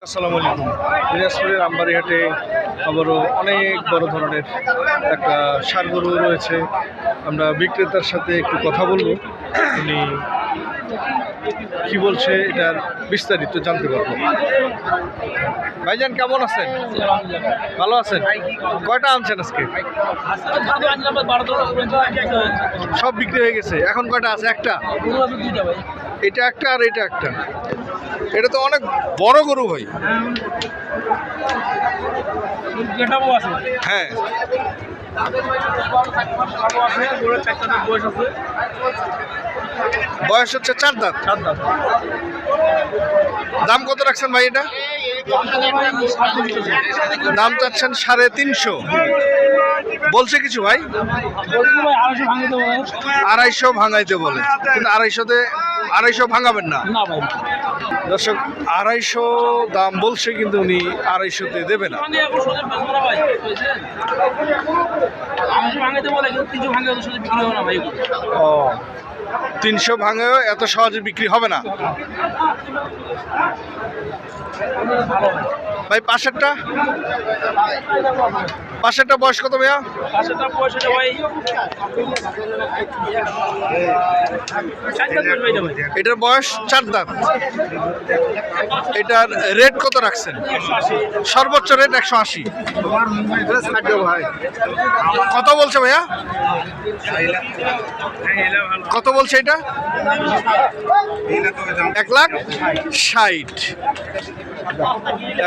আসসালামু আলাইকুম। দিনাজপুরের আমবাড়িহাটে আবারও অনেক বড় ধরনের একটা ষাঁড় গরু রয়েছে। আমরা বিক্রেতার সাথে একটু কথা বলবো, উনি কি বলছে এটার বিস্তারিত জানতে পারবো। ভাইজান কেমন আছেন? ভালো আছেন? কয়টা আনছেন আজকে? সব বিক্রি হয়ে গেছে, এখন কয়টা আছে? একটা। এটা একটা আর এটা একটা। এটা তো অনেক বড় গরু ভাই। হ্যাঁ, বয়স হচ্ছে 4 দাঁত। দাম কত রাখছেন ভাই? এটা দাম চাচ্ছেন 350। বলছে কিছু ভাই? 250 ভাঙাইতে বলে, কিন্তু 250 ভাঙাবেন না দর্শক। 250 দাম বলছে, কিন্তু উনি 250-তে দেবে না। ও, 300 ভাঙেও এত সহজে বিক্রি হবে না ভাই। পাশেরটা বয়স কত ভাইয়া? এটার বয়স 4 দাঁত। এটার রেট কত রাখছেন? সর্বোচ্চ রেট 180। কত বলছে ভাইয়া? কত বলছে এটা? 1,60,000।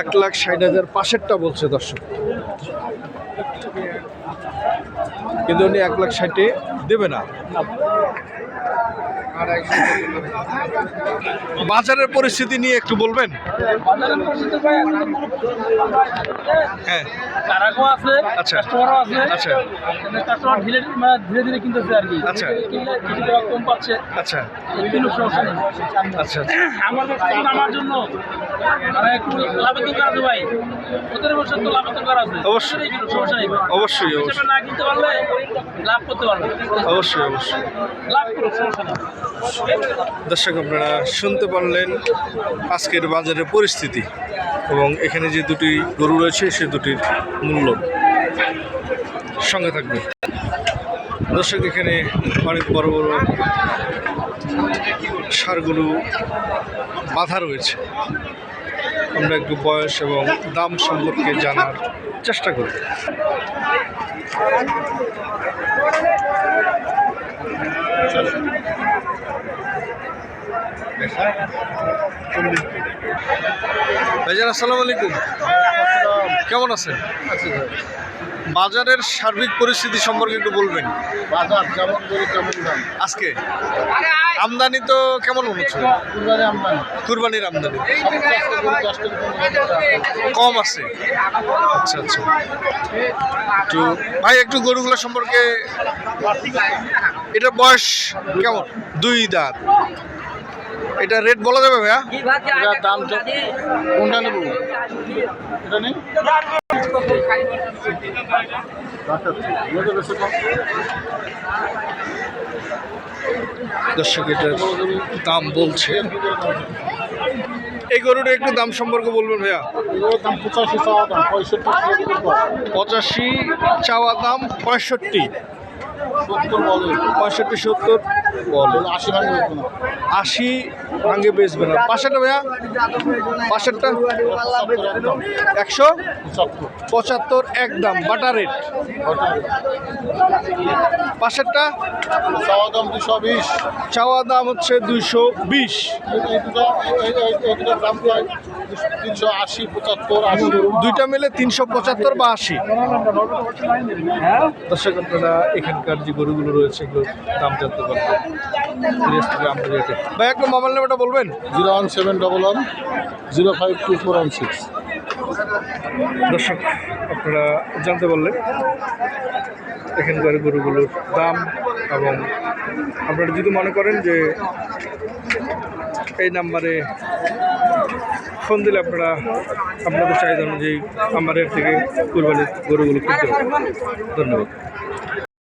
1,60,000 পাশেরটা বলছে দর্শক, কিন্তু উনি 1,60,000-এ দেবে না। বাজারের পরিস্থিতি নিয়ে একটু বলবেন? হ্যাঁ, আচ্ছা আচ্ছা ধীরে ধীরে কিনতেছে আর কি। আচ্ছা কম পাচ্ছে। আচ্ছা আচ্ছা আমার জন্য একটু লাভের দরকার আছে ভাই। 15 বছর তো লাভের দরকার আছে। অবশ্যই সমস্যা নেই, অবশ্যই না কিনতে পারলে লাভ করতে পারবে। অবশ্যই লাভ করো, সমস্যা নেই। দর্শক, আপনারা শুনতে পারলেন আজকের বাজারের পরিস্থিতি এবং এখানে যে দুটি গরু রয়েছে সে দুটির মূল্য। সঙ্গে থাকবে দর্শক। এখানে অনেক বড় বড় ষাঁড়গুলো বাঁধা রয়েছে। আমরা একটু বয়স এবং দাম সম্পর্কে জানার চেষ্টা করি। ভাইজান আসসালামু আলাইকুম, কেমন আছেন? বাজারের সার্বিক পরিস্থিতি সম্পর্কে একটু বলবেন। বাজার যেমন করে তেমন দাম। আজকে আমদানি তো কেমন মনে হচ্ছে? কুরবানির আমদানি কম আছে। আচ্ছা আচ্ছা, একটু ভাই একটু গরুগুলো সম্পর্কে। এটা বয়স কেমন? 2 দাঁত। এটা রেট বলা যাবে ভাইয়া? দাম কোনটা নেব? এটা নেই। দর্শক, এটার দাম বলছে। এই গরুটা একটু দাম সম্পর্কে বলবেন ভাইয়া? দাম 85 চাওয়া দাম, 85 চাওয়া দাম, 65 70 বলে। 80 ভাঙে বেচবে না। পাশেরটা ভাইয়া? পাশেরটা 175 একদম বাটা রেট। পাশেরটা চাওয়া দাম 220। চাওয়া দাম হচ্ছে 220। দাম 380 75 80। দুইটা মিলে 375 বা 80। দর্শক, আপনারা এখানকার যে গরুগুলো রয়েছে এগুলোর দাম জানতে পারবেন। ভাই একটু মোবাইল নাম্বারটা বলবেন? 01711 052416। দর্শক, আপনারা জানতে পারলেন এখানকার গরুগুলোর দাম, এবং আপনারা যদি মনে করেন যে এই নাম্বারে ফোন দিলে আপনারা আপনাদের চাহিদা অনুযায়ী আমার থেকে কুরবানির গরুগুলো কিনতে পারবেন। ধন্যবাদ।